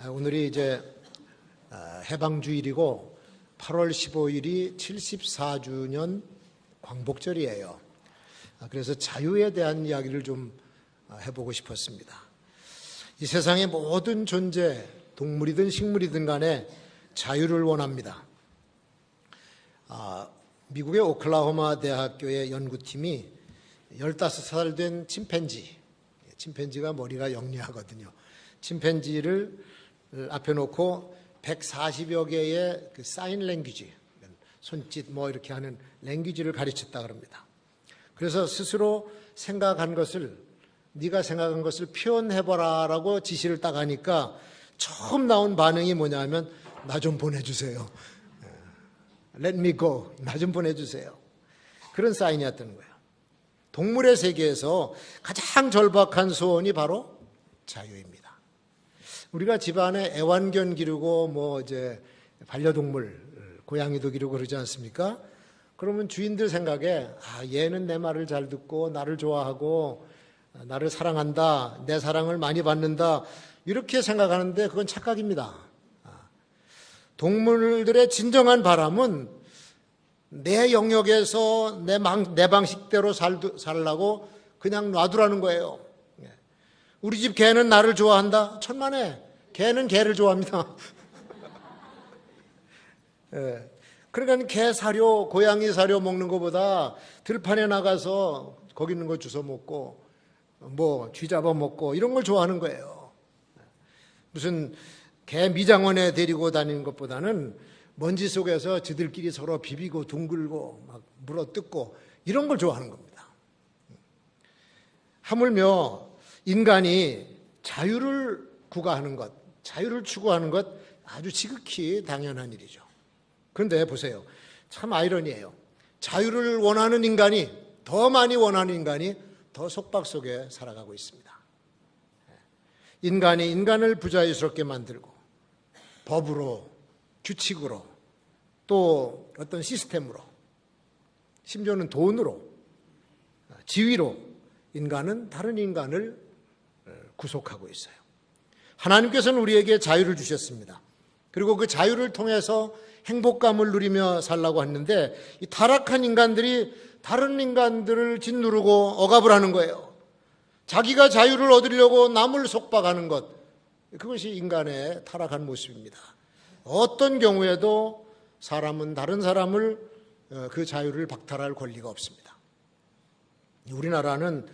오늘이 이제 해방주일이고 8월 15일이 74주년 광복절이에요. 그래서 자유에 대한 이야기를 좀 해보고 싶었습니다. 이 세상의 모든 존재, 동물이든 식물이든 간에 자유를 원합니다. 미국의 오클라호마 대학교의 연구팀이 15살 된 침팬지가 머리가 영리하거든요. 침팬지를 앞에 놓고 140여 개의 그 사인 랭귀지, 손짓 뭐 이렇게 하는 랭귀지를 가르쳤다 그럽니다. 그래서 스스로 생각한 것을, 네가 생각한 것을 표현해보라라고 지시를 딱 하니까 처음 나온 반응이 뭐냐면 나 좀 보내주세요. Let me go. 나 좀 보내주세요. 그런 사인이었던 거예요. 동물의 세계에서 가장 절박한 소원이 바로 자유입니다. 우리가 집안에 애완견 기르고 이제 반려동물, 고양이도 기르고 그러지 않습니까? 그러면 주인들 생각에 얘는 내 말을 잘 듣고 나를 좋아하고 나를 사랑한다, 내 사랑을 많이 받는다 이렇게 생각하는데 그건 착각입니다. 동물들의 진정한 바람은 내 영역에서 내 방식대로 살라고 그냥 놔두라는 거예요. 우리 집 개는 나를 좋아한다? 천만에. 개는 개를 좋아합니다. 그러니까 개 사료, 고양이 사료 먹는 것보다 들판에 나가서 거기 있는 거 주워 먹고 쥐 잡아 먹고 이런 걸 좋아하는 거예요. 무슨 개 미장원에 데리고 다니는 것보다는 먼지 속에서 지들끼리 서로 비비고 둥글고 막 물어뜯고 이런 걸 좋아하는 겁니다. 하물며 인간이 자유를 구가하는 것, 자유를 추구하는 것 아주 지극히 당연한 일이죠. 그런데 보세요. 참 아이러니해요. 자유를 원하는 인간이, 더 많이 원하는 인간이 더 속박 속에 살아가고 있습니다. 인간이 인간을 부자유스럽게 만들고 법으로, 규칙으로, 또 어떤 시스템으로, 심지어는 돈으로, 지위로 인간은 다른 인간을 구속하고 있어요. 하나님께서는 우리에게 자유를 주셨습니다. 그리고 그 자유를 통해서 행복감을 누리며 살라고 했는데 이 타락한 인간들이 다른 인간들을 짓누르고 억압을 하는 거예요. 자기가 자유를 얻으려고 남을 속박하는 것, 그것이 인간의 타락한 모습입니다. 어떤 경우에도 사람은 다른 사람을 그 자유를 박탈할 권리가 없습니다. 우리나라는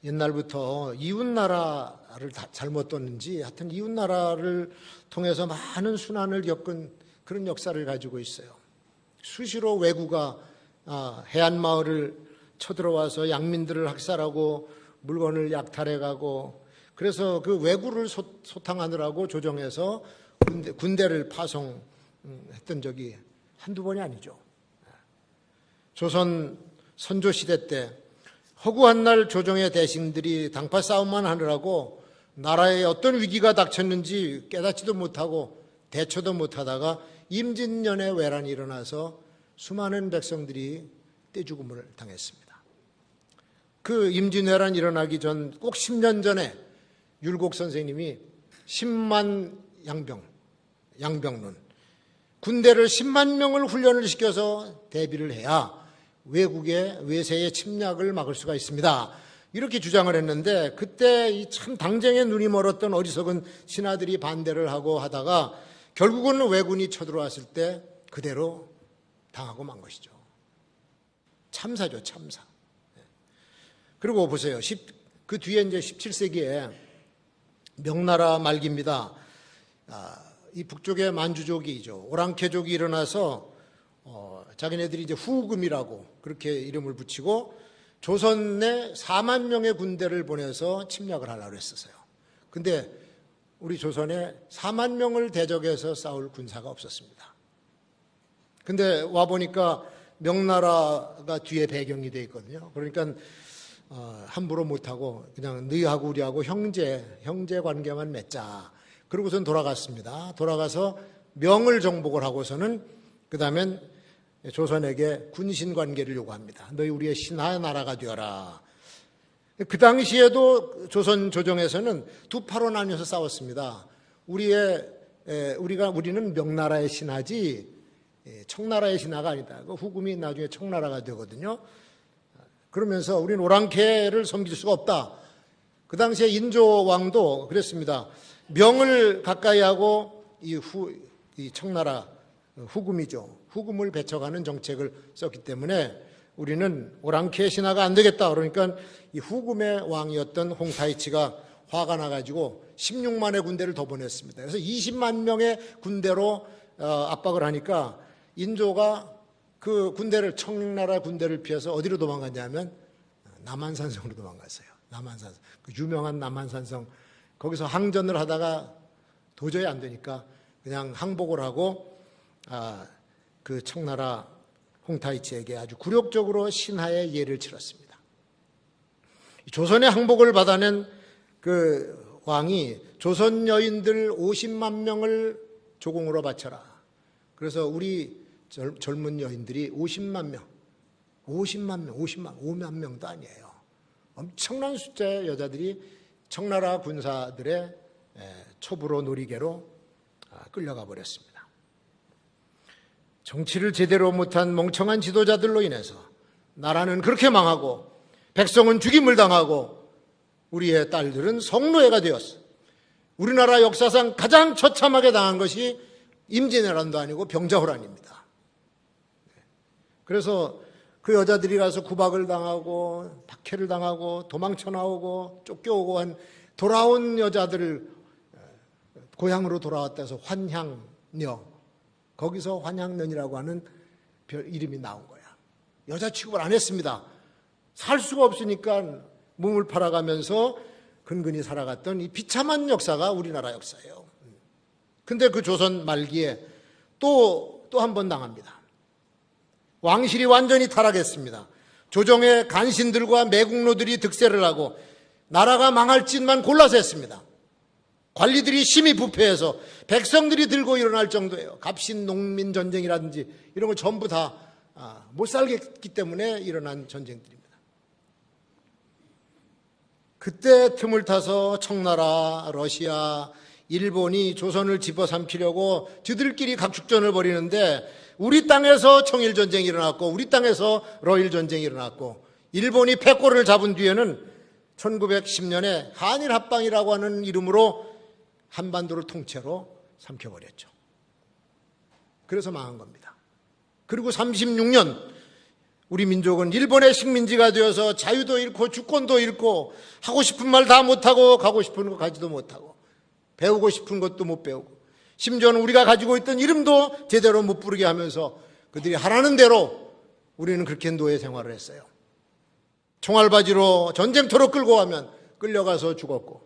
옛날부터 이웃나라를 잘못 뒀는지 하여튼 이웃나라를 통해서 많은 순환을 겪은 그런 역사를 가지고 있어요. 수시로 왜구가 해안마을을 쳐들어와서 양민들을 학살하고 물건을 약탈해가고 그래서 그 왜구를 소탕하느라고 조정해서 군대를 파송했던 적이 한두 번이 아니죠. 조선 선조시대 때 허구한 날 조정의 대신들이 당파 싸움만 하느라고 나라에 어떤 위기가 닥쳤는지 깨닫지도 못하고 대처도 못하다가 임진년의 왜란이 일어나서 수많은 백성들이 떼죽음을 당했습니다. 그 임진왜란 일어나기 전 꼭 10년 전에 율곡 선생님이 10만 양병론, 군대를 10만 명을 훈련을 시켜서 대비를 해야 외세의 침략을 막을 수가 있습니다. 이렇게 주장을 했는데 그때 이 참 당쟁에 눈이 멀었던 어리석은 신하들이 반대를 하고 하다가 결국은 왜군이 쳐들어왔을 때 그대로 당하고 만 것이죠. 참사죠, 참사. 그리고 보세요. 그 뒤에 이제 17세기에 명나라 말기입니다. 이 북쪽의 만주족이죠. 오랑캐족이 일어나서 자기네들이 이제 후금이라고 그렇게 이름을 붙이고 조선에 4만 명의 군대를 보내서 침략을 하려고 했었어요. 근데 우리 조선에 4만 명을 대적해서 싸울 군사가 없었습니다. 근데 와보니까 명나라가 뒤에 배경이 돼 있거든요. 그러니까 함부로 못하고 그냥 너희하고 우리하고 형제 관계만 맺자. 그러고선 돌아갔습니다. 돌아가서 명을 정복을 하고서는 그 다음엔 조선에게 군신 관계를 요구합니다. 너희 우리의 신하의 나라가 되어라. 그 당시에도 조선 조정에서는 두 파로 나뉘어서 싸웠습니다. 우리는 명나라의 신하지 청나라의 신하가 아니다. 그 후금이 나중에 청나라가 되거든요. 그러면서 우리는 오랑캐를 섬길 수가 없다. 그 당시에 인조 왕도 그랬습니다. 명을 가까이 하고 이 청나라 후금이죠. 후금을 배척하는 정책을 썼기 때문에 우리는 오랑캐 신하가 안 되겠다. 그러니까 이 후금의 왕이었던 홍타이치가 화가 나가지고 16만의 군대를 더 보냈습니다. 그래서 20만 명의 군대로 압박을 하니까 인조가 그 군대를, 청나라 군대를 피해서 어디로 도망갔냐면 남한산성으로 도망갔어요. 남한산성, 그 유명한 남한산성. 거기서 항전을 하다가 도저히 안 되니까 그냥 항복을 하고 그 청나라 홍타이치에게 아주 굴욕적으로 신하의 예를 치렀습니다. 조선의 항복을 받아낸 그 왕이 조선 여인들 50만 명을 조공으로 바쳐라. 그래서 우리 젊은 여인들이 50만 명, 5만 명도 아니에요. 엄청난 숫자의 여자들이 청나라 군사들의 첩으로 놀이개로 끌려가 버렸습니다. 정치를 제대로 못한 멍청한 지도자들로 인해서 나라는 그렇게 망하고 백성은 죽임을 당하고 우리의 딸들은 성노예가 되었어. 우리나라 역사상 가장 처참하게 당한 것이 임진왜란도 아니고 병자호란입니다. 그래서 그 여자들이 가서 구박을 당하고 박해를 당하고 도망쳐 나오고 쫓겨오고 한 돌아온 여자들을 고향으로 돌아왔다 해서 환향녀, 거기서 환향년이라고 하는 이름이 나온 거야. 여자 취급을 안 했습니다. 살 수가 없으니까 몸을 팔아가면서 근근히 살아갔던 이 비참한 역사가 우리나라 역사예요. 근데 그 조선 말기에 또 한 번 당합니다. 왕실이 완전히 타락했습니다. 조정의 간신들과 매국노들이 득세를 하고 나라가 망할 짓만 골라서 했습니다. 관리들이 심히 부패해서 백성들이 들고 일어날 정도예요. 갑신 농민 전쟁이라든지 이런 거 전부 다 못 살겠기 때문에 일어난 전쟁들입니다. 그때 틈을 타서 청나라, 러시아, 일본이 조선을 집어삼키려고 저들끼리 각축전을 벌이는데 우리 땅에서 청일전쟁이 일어났고 우리 땅에서 러일전쟁이 일어났고 일본이 패권을 잡은 뒤에는 1910년에 한일합방이라고 하는 이름으로 한반도를 통째로 삼켜버렸죠. 그래서 망한 겁니다. 그리고 36년 우리 민족은 일본의 식민지가 되어서 자유도 잃고 주권도 잃고 하고 싶은 말 다 못하고 가고 싶은 거 가지도 못하고 배우고 싶은 것도 못 배우고 심지어는 우리가 가지고 있던 이름도 제대로 못 부르게 하면서 그들이 하라는 대로 우리는 그렇게 노예 생활을 했어요. 총알바지로 전쟁터로 끌고 가면 끌려가서 죽었고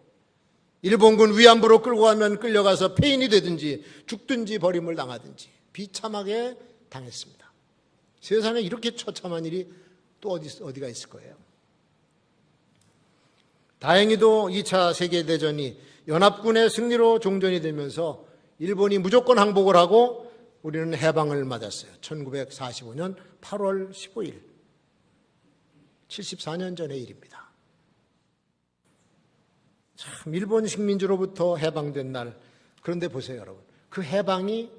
일본군 위안부로 끌고 가면 끌려가서 폐인이 되든지 죽든지 버림을 당하든지 비참하게 당했습니다. 세상에 이렇게 처참한 일이 또 어디가 있을 거예요. 다행히도 2차 세계대전이 연합군의 승리로 종전이 되면서 일본이 무조건 항복을 하고 우리는 해방을 맞았어요. 1945년 8월 15일 74년 전의 일입니다. 참 일본 식민지로부터 해방된 날, 그런데 보세요 여러분, 그 해방이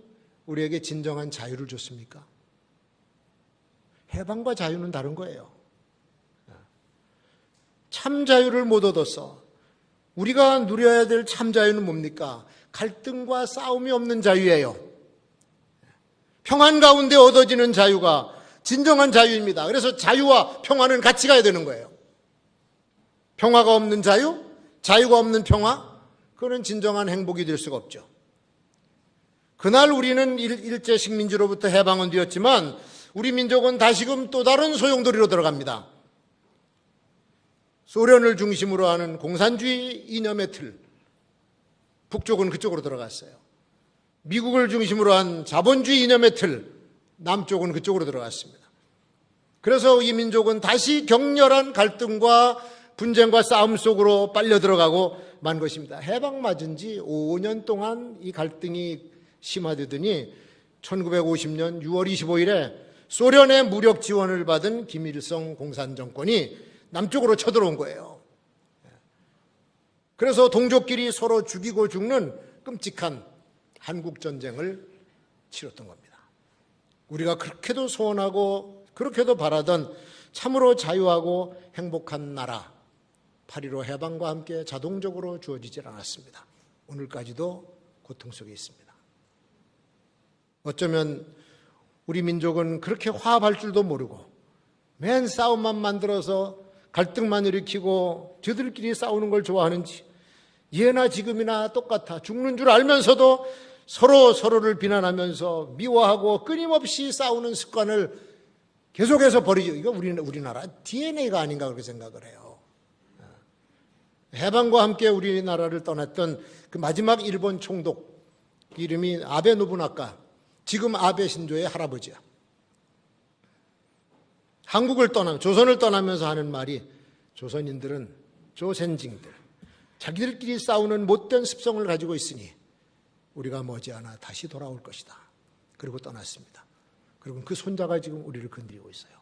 우리에게 진정한 자유를 줬습니까? 해방과 자유는 다른 거예요. 참 자유를 못 얻었어. 우리가 누려야 될 참 자유는 뭡니까? 갈등과 싸움이 없는 자유예요. 평안 가운데 얻어지는 자유가 진정한 자유입니다. 그래서 자유와 평화는 같이 가야 되는 거예요. 평화가 없는 자유, 자유가 없는 평화, 그거는 진정한 행복이 될 수가 없죠. 그날 우리는 일제 식민지로부터 해방은 되었지만 우리 민족은 다시금 또 다른 소용돌이로 들어갑니다. 소련을 중심으로 하는 공산주의 이념의 틀, 북쪽은 그쪽으로 들어갔어요. 미국을 중심으로 한 자본주의 이념의 틀, 남쪽은 그쪽으로 들어갔습니다. 그래서 이 민족은 다시 격렬한 갈등과 분쟁과 싸움 속으로 빨려 들어가고 만 것입니다. 해방 맞은 지 5년 동안 이 갈등이 심화되더니 1950년 6월 25일에 소련의 무력 지원을 받은 김일성 공산정권이 남쪽으로 쳐들어온 거예요. 그래서 동족끼리 서로 죽이고 죽는 끔찍한 한국전쟁을 치렀던 겁니다. 우리가 그렇게도 소원하고 그렇게도 바라던 참으로 자유하고 행복한 나라 8.15 해방과 함께 자동적으로 주어지질 않았습니다. 오늘까지도 고통 속에 있습니다. 어쩌면 우리 민족은 그렇게 화합할 줄도 모르고 맨 싸움만 만들어서 갈등만 일으키고 저들끼리 싸우는 걸 좋아하는지 예나 지금이나 똑같아 죽는 줄 알면서도 서로를 비난하면서 미워하고 끊임없이 싸우는 습관을 계속해서 버리죠. 이거 우리나라 DNA가 아닌가 그렇게 생각을 해요. 해방과 함께 우리나라를 떠났던 그 마지막 일본 총독 이름이 아베 노부나카, 지금 아베 신조의 할아버지야. 조선을 떠나면서 하는 말이 조선인들은 조선징들 자기들끼리 싸우는 못된 습성을 가지고 있으니 우리가 머지않아 다시 돌아올 것이다. 그리고 떠났습니다. 그리고 그 손자가 지금 우리를 건드리고 있어요.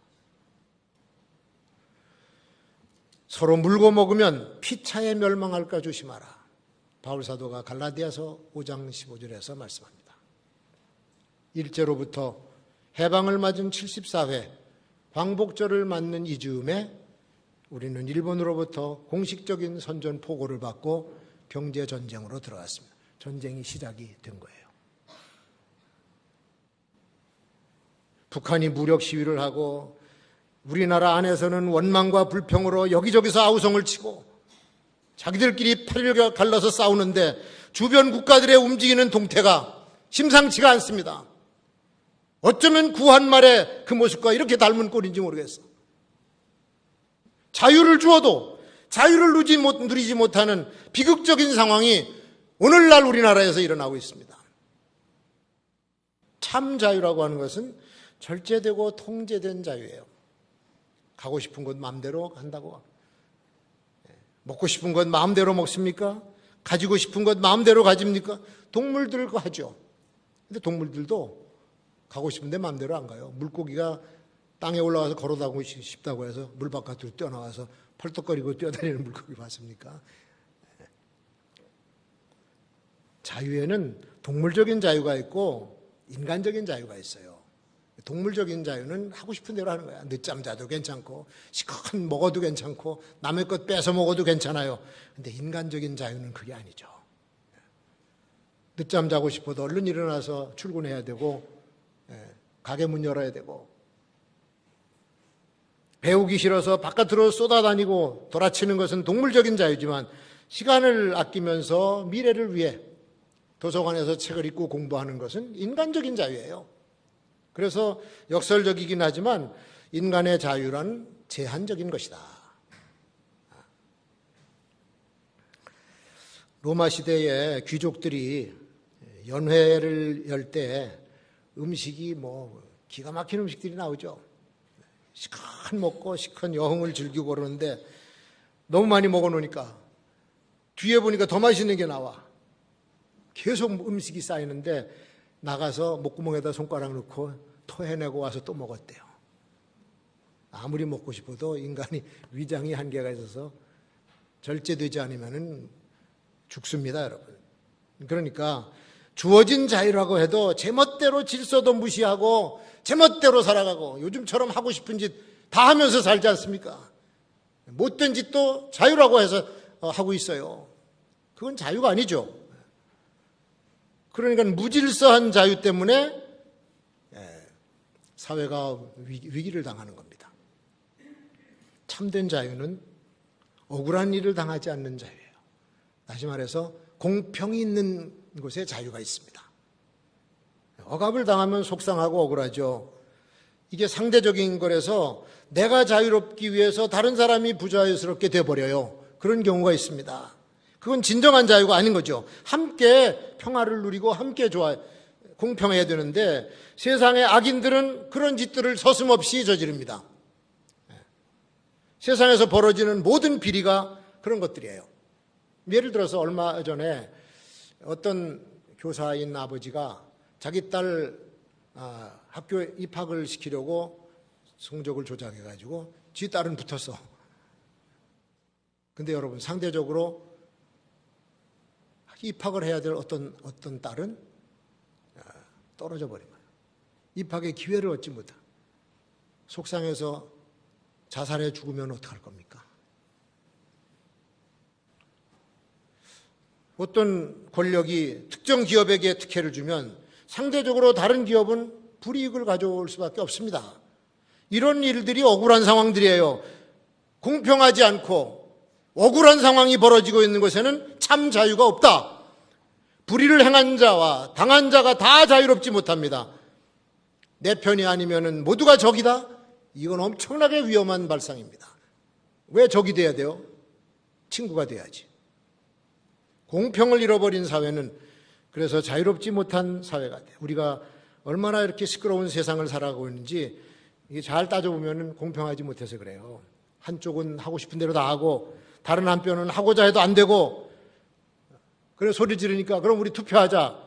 서로 물고 먹으면 피차에 멸망할까 조심하라. 바울사도가 갈라디아서 5장 15절에서 말씀합니다. 일제로부터 해방을 맞은 74회 광복절을 맞는 이 즈음에 우리는 일본으로부터 공식적인 선전 포고를 받고 경제전쟁으로 들어갔습니다. 전쟁이 시작이 된 거예요. 북한이 무력 시위를 하고 우리나라 안에서는 원망과 불평으로 여기저기서 아우성을 치고 자기들끼리 팔을 갈라서 싸우는데 주변 국가들의 움직이는 동태가 심상치가 않습니다. 어쩌면 구한말의 그 모습과 이렇게 닮은 꼴인지 모르겠어. 자유를 주어도 자유를 누리지 못하는 비극적인 상황이 오늘날 우리나라에서 일어나고 있습니다. 참 자유라고 하는 것은 절제되고 통제된 자유예요. 가고 싶은 곳 마음대로 간다고. 먹고 싶은 것 마음대로 먹습니까? 가지고 싶은 것 마음대로 가집니까? 동물들과 하죠. 근데 동물들도 가고 싶은데 마음대로 안 가요. 물고기가 땅에 올라가서 걸어다니고 싶다고 해서 물 바깥으로 뛰어나와서 펄떡거리고 뛰어다니는 물고기 봤습니까? 자유에는 동물적인 자유가 있고 인간적인 자유가 있어요. 동물적인 자유는 하고 싶은 대로 하는 거야. 늦잠 자도 괜찮고 시컷 먹어도 괜찮고 남의 것 뺏어 먹어도 괜찮아요. 근데 인간적인 자유는 그게 아니죠. 늦잠 자고 싶어도 얼른 일어나서 출근해야 되고 가게 문 열어야 되고 배우기 싫어서 바깥으로 쏟아다니고 돌아치는 것은 동물적인 자유지만 시간을 아끼면서 미래를 위해 도서관에서 책을 읽고 공부하는 것은 인간적인 자유예요. 그래서 역설적이긴 하지만 인간의 자유란 제한적인 것이다. 로마 시대에 귀족들이 연회를 열 때 음식이 기가 막힌 음식들이 나오죠. 시컷 먹고 시컷 여흥을 즐기고 그러는데 너무 많이 먹어놓으니까 뒤에 보니까 더 맛있는 게 나와. 계속 음식이 쌓이는데 나가서 목구멍에다 손가락 넣고 토해내고 와서 또 먹었대요. 아무리 먹고 싶어도 인간이 위장이 한계가 있어서 절제되지 않으면 죽습니다, 여러분. 그러니까 주어진 자유라고 해도 제멋대로 질서도 무시하고 제멋대로 살아가고 요즘처럼 하고 싶은 짓 다 하면서 살지 않습니까? 못된 짓도 자유라고 해서 하고 있어요. 그건 자유가 아니죠. 그러니까 무질서한 자유 때문에 사회가 위기를 당하는 겁니다. 참된 자유는 억울한 일을 당하지 않는 자유예요. 다시 말해서 공평이 있는 곳에 자유가 있습니다. 억압을 당하면 속상하고 억울하죠. 이게 상대적인 거라서 내가 자유롭기 위해서 다른 사람이 부자유스럽게 돼버려요. 그런 경우가 있습니다. 그건 진정한 자유가 아닌 거죠. 함께 평화를 누리고 함께 공평해야 되는데 세상의 악인들은 그런 짓들을 서슴없이 저지릅니다. 세상에서 벌어지는 모든 비리가 그런 것들이에요. 예를 들어서 얼마 전에 어떤 교사인 아버지가 자기 딸 학교에 입학을 시키려고 성적을 조작해가지고 지 딸은 붙었어. 근데 여러분 상대적으로 입학을 해야 될 어떤 딸은 떨어져 버린 거예요. 입학의 기회를 얻지 못한. 속상해서 자살해 죽으면 어떡할 겁니까? 어떤 권력이 특정 기업에게 특혜를 주면 상대적으로 다른 기업은 불이익을 가져올 수밖에 없습니다. 이런 일들이 억울한 상황들이에요. 공평하지 않고 억울한 상황이 벌어지고 있는 것에는 참 자유가 없다. 불의를 행한 자와 당한 자가 다 자유롭지 못합니다. 내 편이 아니면 모두가 적이다? 이건 엄청나게 위험한 발상입니다. 왜 적이 돼야 돼요? 친구가 돼야지. 공평을 잃어버린 사회는 그래서 자유롭지 못한 사회가 돼요. 우리가 얼마나 이렇게 시끄러운 세상을 살아가고 있는지 이게 잘 따져보면 공평하지 못해서 그래요. 한쪽은 하고 싶은 대로 다 하고 다른 한편은 하고자 해도 안 되고, 그래서 소리 지르니까 그럼 우리 투표하자.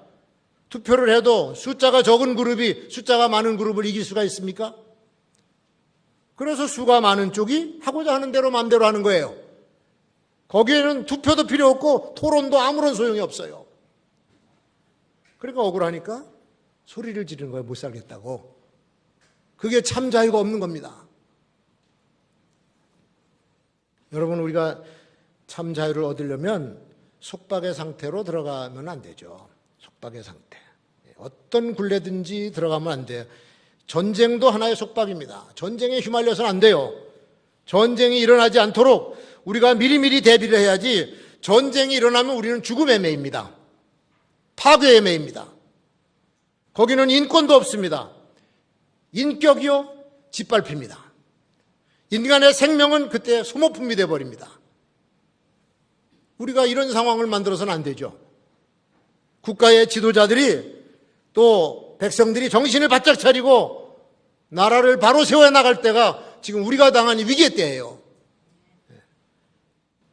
투표를 해도 숫자가 적은 그룹이 숫자가 많은 그룹을 이길 수가 있습니까? 그래서 수가 많은 쪽이 하고자 하는 대로 마음대로 하는 거예요. 거기에는 투표도 필요 없고 토론도 아무런 소용이 없어요. 그러니까 억울하니까 소리를 지르는 거예요. 못 살겠다고. 그게 참 자유가 없는 겁니다. 여러분, 우리가 참 자유를 얻으려면 속박의 상태로 들어가면 안 되죠. 속박의 상태. 어떤 굴레든지 들어가면 안 돼요. 전쟁도 하나의 속박입니다. 전쟁에 휘말려서는 안 돼요. 전쟁이 일어나지 않도록 우리가 미리미리 대비를 해야지. 전쟁이 일어나면 우리는 죽음에 매입니다. 파괴에 매입니다. 거기는 인권도 없습니다. 인격이요, 짓밟힙니다. 인간의 생명은 그때 소모품이 되어버립니다. 우리가 이런 상황을 만들어서는 안 되죠. 국가의 지도자들이 또 백성들이 정신을 바짝 차리고 나라를 바로 세워나갈 때가 지금 우리가 당한 위기의 때예요.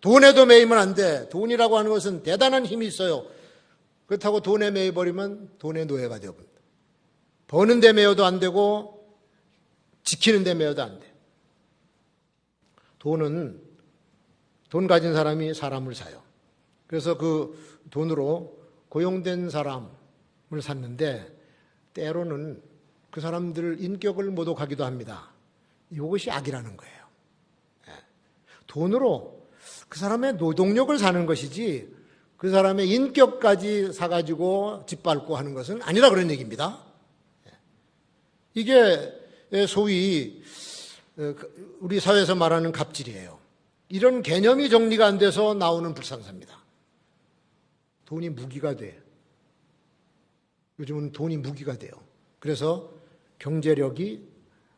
돈에도 매이면 안 돼. 돈이라고 하는 것은 대단한 힘이 있어요. 그렇다고 돈에 매여버리면 돈의 노예가 되어버립니다. 버는 데 매여도 안 되고 지키는 데 매여도 안 돼. 돈은 돈 가진 사람이 사람을 사요. 그래서 그 돈으로 고용된 사람을 샀는데 때로는 그 사람들 인격을 모독하기도 합니다. 이것이 악이라는 거예요. 돈으로 그 사람의 노동력을 사는 것이지 그 사람의 인격까지 사가지고 짓밟고 하는 것은 아니라 그런 얘기입니다. 이게 소위 우리 사회에서 말하는 갑질이에요. 이런 개념이 정리가 안 돼서 나오는 불상사입니다. 돈이 무기가 돼. 요즘은 돈이 무기가 돼요. 그래서 경제력이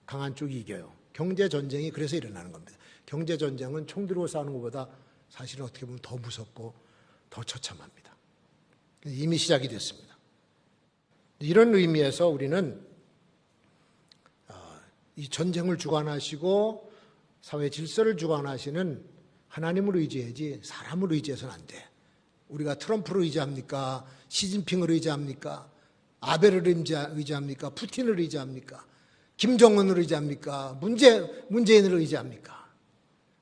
강한 쪽이 이겨요. 경제전쟁이 그래서 일어나는 겁니다. 경제전쟁은 총 들고 싸우는 것보다 사실은 어떻게 보면 더 무섭고 더 처참합니다. 이미 시작이 됐습니다. 이런 의미에서 우리는 이 전쟁을 주관하시고 사회 질서를 주관하시는 하나님을 의지해야지 사람을 의지해서는 안 돼. 우리가 트럼프를 의지합니까? 시진핑을 의지합니까? 아벨을 의지합니까? 푸틴을 의지합니까? 김정은을 의지합니까? 문재인을 의지합니까?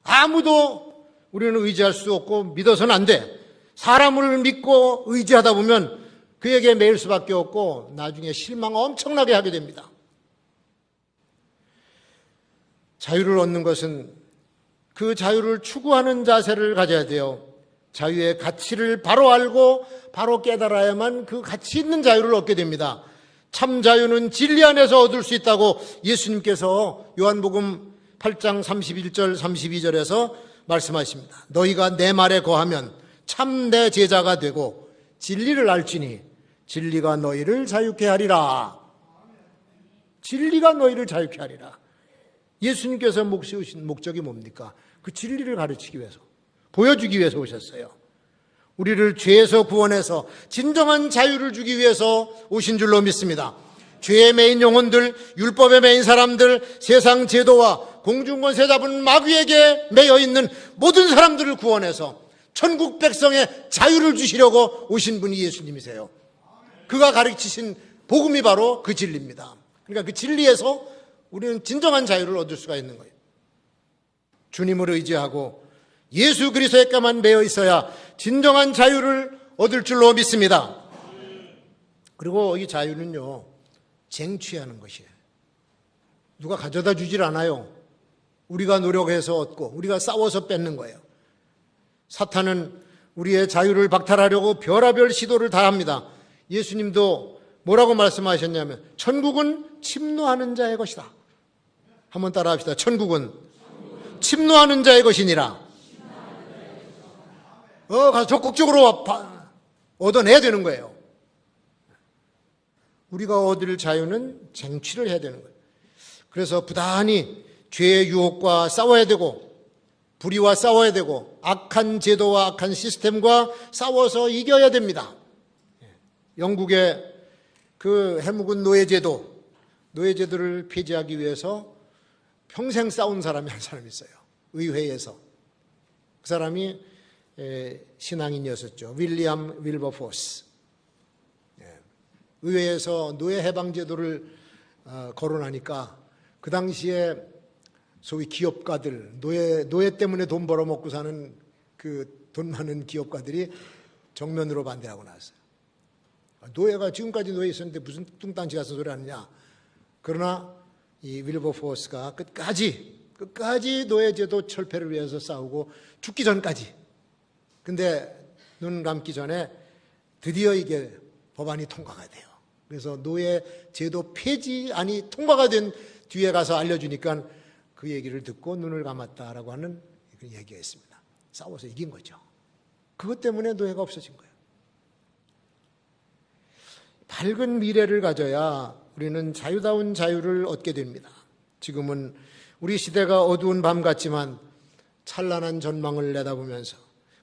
아무도 우리는 의지할 수 없고 믿어서는 안 돼. 사람을 믿고 의지하다 보면 그에게 매일 수밖에 없고 나중에 실망 엄청나게 하게 됩니다. 자유를 얻는 것은 그 자유를 추구하는 자세를 가져야 돼요. 자유의 가치를 바로 알고 바로 깨달아야만 그 가치 있는 자유를 얻게 됩니다. 참 자유는 진리 안에서 얻을 수 있다고 예수님께서 요한복음 8장 31절 32절에서 말씀하십니다. 너희가 내 말에 거하면 참 내 제자가 되고 진리를 알지니 진리가 너희를 자유케 하리라. 진리가 너희를 자유케 하리라. 예수님께서 모시신 목적이 뭡니까? 그 진리를 가르치기 위해서, 보여주기 위해서 오셨어요. 우리를 죄에서 구원해서 진정한 자유를 주기 위해서 오신 줄로 믿습니다. 죄에 매인 영혼들, 율법에 매인 사람들, 세상 제도와 공중권세 잡은 마귀에게 매여 있는 모든 사람들을 구원해서 천국 백성의 자유를 주시려고 오신 분이 예수님이세요. 그가 가르치신 복음이 바로 그 진리입니다. 그러니까 그 진리에서 우리는 진정한 자유를 얻을 수가 있는 거예요. 주님을 의지하고 예수 그리스도에게만 매여 있어야 진정한 자유를 얻을 줄로 믿습니다. 그리고 이 자유는요, 쟁취하는 것이에요. 누가 가져다 주질 않아요. 우리가 노력해서 얻고 우리가 싸워서 뺏는 거예요. 사탄은 우리의 자유를 박탈하려고 별의별 시도를 다 합니다. 예수님도 뭐라고 말씀하셨냐면 천국은 침노하는 자의 것이다. 한번 따라 합시다. 천국은 침노하는 자의 것이니라. 가서 적극적으로 얻어내야 되는 거예요. 우리가 얻을 자유는 쟁취를 해야 되는 거예요. 그래서 부단히 죄의 유혹과 싸워야 되고 불의와 싸워야 되고 악한 제도와 악한 시스템과 싸워서 이겨야 됩니다. 영국의 그 해묵은 노예제도를 폐지하기 위해서 평생 싸운 사람이 한 사람이 있어요. 의회에서. 그 사람이 신앙인이었었죠. 윌리엄 윌버포스. 의회에서 노예 해방 제도를 거론하니까 그 당시에 소위 기업가들, 노예 때문에 돈 벌어먹고 사는 그 돈 많은 기업가들이 정면으로 반대하고 나왔어요. 노예가 지금까지 노예 있었는데 무슨 뚱딴지 같은 소리 하느냐. 그러나 이 윌버포스가 끝까지 노예제도 철폐를 위해서 싸우고 죽기 전까지. 근데 눈 감기 전에 드디어 이게 법안이 통과가 돼요. 그래서 노예제도 폐지안이 통과가 된 뒤에 가서 알려주니까 그 얘기를 듣고 눈을 감았다라고 하는 그 얘기가 있습니다. 싸워서 이긴 거죠. 그것 때문에 노예가 없어진 거예요. 밝은 미래를 가져야 우리는 자유다운 자유를 얻게 됩니다. 지금은 우리 시대가 어두운 밤 같지만 찬란한 전망을 내다보면서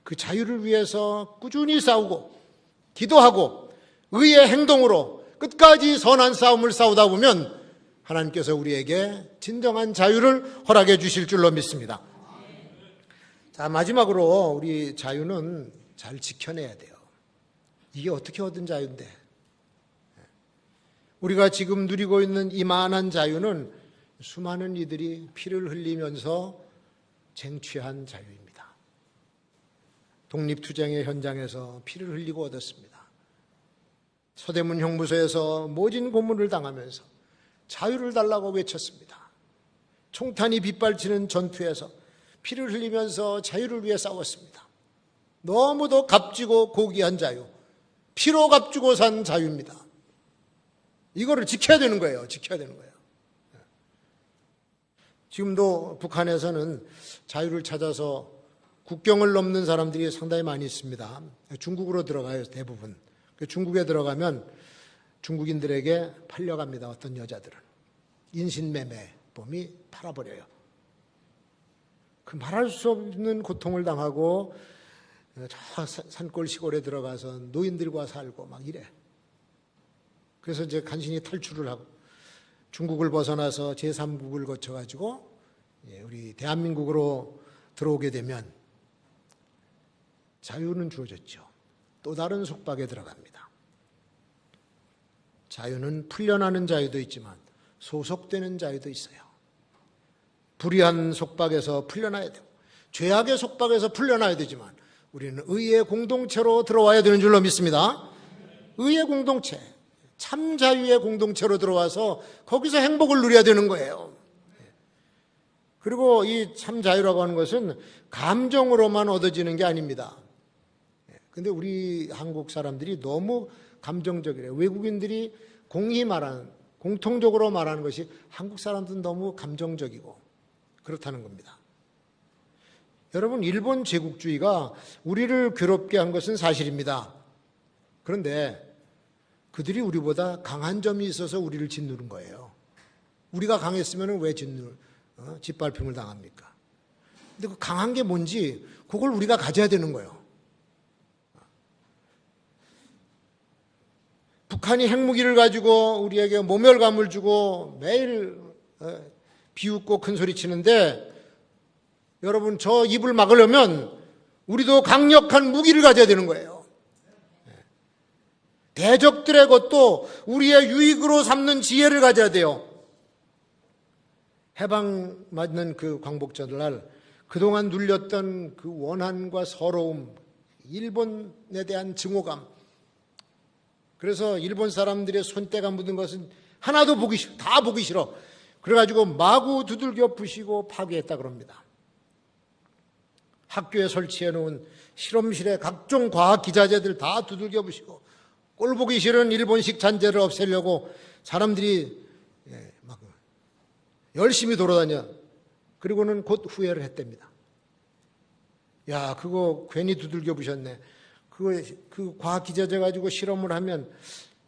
그 자유를 위해서 꾸준히 싸우고 기도하고 의의 행동으로 끝까지 선한 싸움을 싸우다 보면 하나님께서 우리에게 진정한 자유를 허락해 주실 줄로 믿습니다. 자, 마지막으로 우리 자유는 잘 지켜내야 돼요. 이게 어떻게 얻은 자유인데? 우리가 지금 누리고 있는 이만한 자유는 수많은 이들이 피를 흘리면서 쟁취한 자유입니다. 독립투쟁의 현장에서 피를 흘리고 얻었습니다. 서대문 형무소에서 모진 고문을 당하면서 자유를 달라고 외쳤습니다. 총탄이 빗발치는 전투에서 피를 흘리면서 자유를 위해 싸웠습니다. 너무도 값지고 고귀한 자유, 피로 값주고 산 자유입니다. 이거를 지켜야 되는 거예요. 지켜야 되는 거예요. 지금도 북한에서는 자유를 찾아서 국경을 넘는 사람들이 상당히 많이 있습니다. 중국으로 들어가요, 대부분. 중국에 들어가면 중국인들에게 팔려갑니다. 어떤 여자들은. 인신매매범이 팔아버려요. 그 말할 수 없는 고통을 당하고 저 산골 시골에 들어가서 노인들과 살고 막 이래. 그래서 이제 간신히 탈출을 하고 중국을 벗어나서 제3국을 거쳐가지고 우리 대한민국으로 들어오게 되면 자유는 주어졌죠. 또 다른 속박에 들어갑니다. 자유는 풀려나는 자유도 있지만 소속되는 자유도 있어요. 불의한 속박에서 풀려나야 되고 죄악의 속박에서 풀려나야 되지만 우리는 의의 공동체로 들어와야 되는 줄로 믿습니다. 의의 공동체, 참 자유의 공동체로 들어와서 거기서 행복을 누려야 되는 거예요. 그리고 이 참 자유라고 하는 것은 감정으로만 얻어지는 게 아닙니다. 근데 우리 한국 사람들이 너무 감정적이래요. 외국인들이 공통적으로 말하는 것이 한국 사람들은 너무 감정적이고 그렇다는 겁니다. 여러분, 일본 제국주의가 우리를 괴롭게 한 것은 사실입니다. 그런데 그들이 우리보다 강한 점이 있어서 우리를 짓누른 거예요. 우리가 강했으면 왜 짓밟힘을 당합니까? 근데 그 강한 게 뭔지 그걸 우리가 가져야 되는 거예요. 북한이 핵무기를 가지고 우리에게 모멸감을 주고 매일 비웃고 큰 소리 치는데 여러분, 저 입을 막으려면 우리도 강력한 무기를 가져야 되는 거예요. 대적들의 것도 우리의 유익으로 삼는 지혜를 가져야 돼요. 해방 맞는 그 광복절 날 그동안 눌렸던 그 원한과 서러움, 일본에 대한 증오감. 그래서 일본 사람들의 손때가 묻은 것은 하나도 보기 싫어. 다 보기 싫어. 그래가지고 마구 두들겨 부시고 파괴했다 그럽니다. 학교에 설치해 놓은 실험실에 각종 과학 기자재들 다 두들겨 부시고 꼴 보기 싫은 일본식 잔재를 없애려고 사람들이 막 열심히 돌아다녀. 그리고는 곧 후회를 했답니다. 야, 그거 괜히 두들겨 부셨네. 그 과학 기자재 가지고 실험을 하면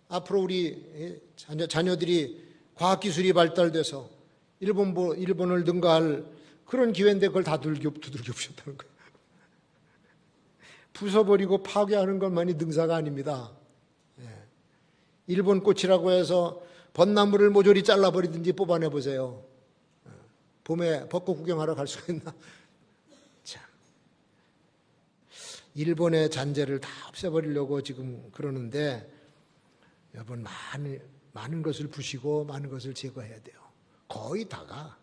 앞으로 우리 자녀들이 과학 기술이 발달돼서 일본을 능가할 그런 기회인데 그걸 다 두들겨 부셨다는 거예요. 부숴버리고 파괴하는 것만이 능사가 아닙니다. 일본 꽃이라고 해서 벚나무를 모조리 잘라버리든지 뽑아내 보세요. 봄에 벚꽃 구경하러 갈 수가 있나? 참, 일본의 잔재를 다 없애버리려고 지금 그러는데 여러분 많은 것을 부시고 많은 것을 제거해야 돼요. 거의 다가.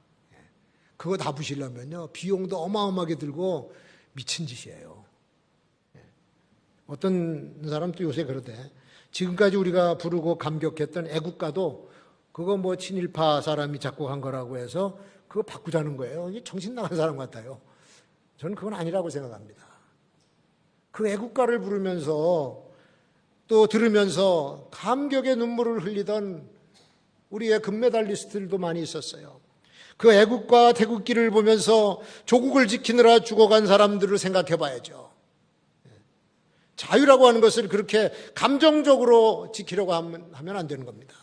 그거 다 부시려면요 비용도 어마어마하게 들고 미친 짓이에요. 어떤 사람도 요새 그러대. 지금까지 우리가 부르고 감격했던 애국가도 그거 뭐 친일파 사람이 작곡한 거라고 해서 그거 바꾸자는 거예요. 정신 나간 사람 같아요. 저는 그건 아니라고 생각합니다. 그 애국가를 부르면서 또 들으면서 감격의 눈물을 흘리던 우리의 금메달리스트들도 많이 있었어요. 그 애국과 태극기를 보면서 조국을 지키느라 죽어간 사람들을 생각해 봐야죠. 자유라고 하는 것을 그렇게 감정적으로 지키려고 하면 안 되는 겁니다.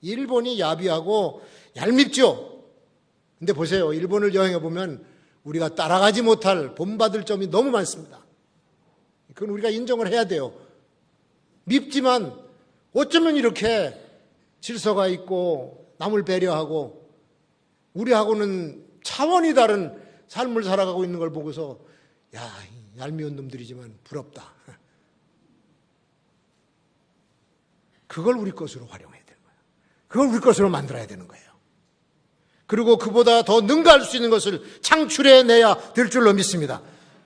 일본이 야비하고 얄밉죠. 근데 보세요. 일본을 여행해 보면 우리가 따라가지 못할 본받을 점이 너무 많습니다. 그건 우리가 인정을 해야 돼요. 밉지만 어쩌면 이렇게 질서가 있고 남을 배려하고 우리하고는 차원이 다른 삶을 살아가고 있는 걸 보고서 야, 얄미운 놈들이지만 부럽다. 그걸 우리 것으로 활용해야 되는 거예요. 그걸 우리 것으로 만들어야 되는 거예요. 그리고 그보다 더 능가할 수 있는 것을 창출해내야 될 줄로 믿습니다.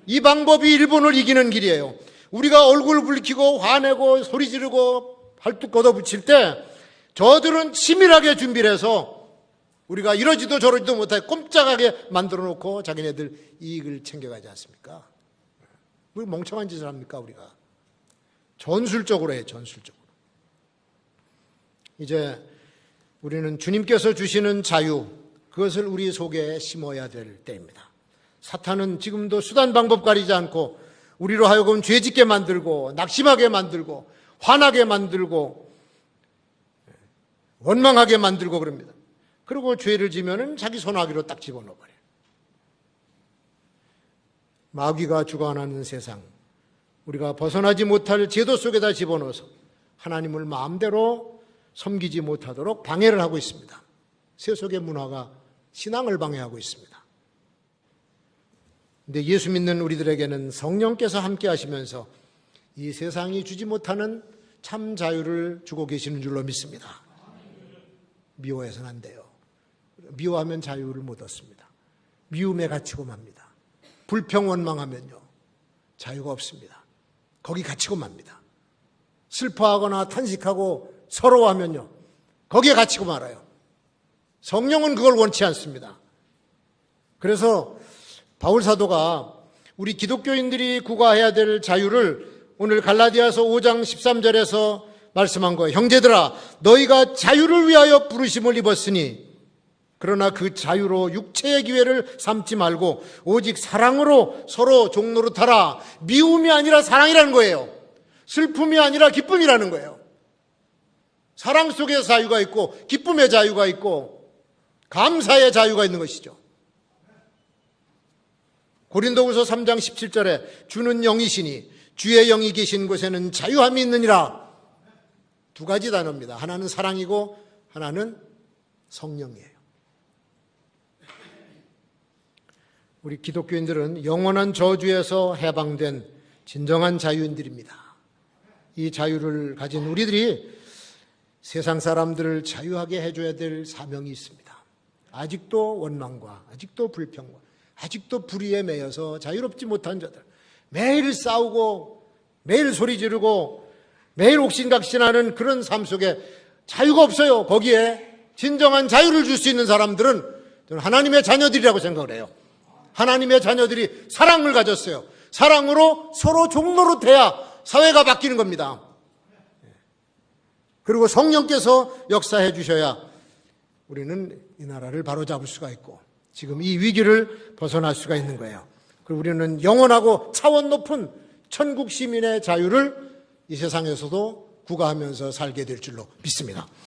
이 방법이 일본을 이기는 길이에요. 우리가 얼굴 붉히고 화내고 소리 지르고 발뚝 걷어붙일 때 저들은 치밀하게 준비를 해서 우리가 이러지도 저러지도 못하게 꼼짝하게 만들어 놓고 자기네들 이익을 챙겨가지 않습니까? 왜 멍청한 짓을 합니까 우리가? 전술적으로 해요. 전술적으로. 이제 우리는 주님께서 주시는 자유, 그것을 우리 속에 심어야 될 때입니다. 사탄은 지금도 수단 방법 가리지 않고 우리로 하여금 죄짓게 만들고 낙심하게 만들고 화나게 만들고 원망하게 만들고 그럽니다. 그리고 죄를 지면은 자기 손아귀로 딱 집어넣어버려요. 마귀가 주관하는 세상, 우리가 벗어나지 못할 제도 속에다 집어넣어서 하나님을 마음대로 섬기지 못하도록 방해를 하고 있습니다. 세속의 문화가 신앙을 방해하고 있습니다. 근데 예수 믿는 우리들에게는 성령께서 함께 하시면서 이 세상이 주지 못하는 참 자유를 주고 계시는 줄로 믿습니다. 미워해서는 안 돼요. 미워하면 자유를 못 얻습니다. 미움에 갇히고 맙니다. 불평 원망하면요 자유가 없습니다. 거기 갇히고 맙니다. 슬퍼하거나 탄식하고 서러워하면요 거기에 갇히고 말아요. 성령은 그걸 원치 않습니다. 그래서 바울 사도가 우리 기독교인들이 구가해야 될 자유를 오늘 갈라디아서 5장 13절에서 말씀한 거예요. 형제들아, 너희가 자유를 위하여 부르심을 입었으니 그러나 그 자유로 육체의 기회를 삼지 말고 오직 사랑으로 서로 종노릇하라. 미움이 아니라 사랑이라는 거예요. 슬픔이 아니라 기쁨이라는 거예요. 사랑 속에 자유가 있고 기쁨의 자유가 있고 감사의 자유가 있는 것이죠. 고린도후서 3장 17절에 주는 영이시니 주의 영이 계신 곳에는 자유함이 있느니라. 두 가지 단어입니다. 하나는 사랑이고 하나는 성령이에요. 우리 기독교인들은 영원한 저주에서 해방된 진정한 자유인들입니다. 이 자유를 가진 우리들이 세상 사람들을 자유하게 해줘야 될 사명이 있습니다. 아직도 원망과 아직도 불평과 아직도 불의에 매여서 자유롭지 못한 자들, 매일 싸우고 매일 소리 지르고 매일 옥신각신하는 그런 삶 속에 자유가 없어요. 거기에 진정한 자유를 줄 수 있는 사람들은 저는 하나님의 자녀들이라고 생각을 해요. 하나님의 자녀들이 사랑을 가졌어요. 사랑으로 서로 종로로 돼야 사회가 바뀌는 겁니다. 그리고 성령께서 역사해 주셔야 우리는 이 나라를 바로잡을 수가 있고 지금 이 위기를 벗어날 수가 있는 거예요. 그리고 우리는 영원하고 차원 높은 천국 시민의 자유를 이 세상에서도 구가하면서 살게 될 줄로 믿습니다.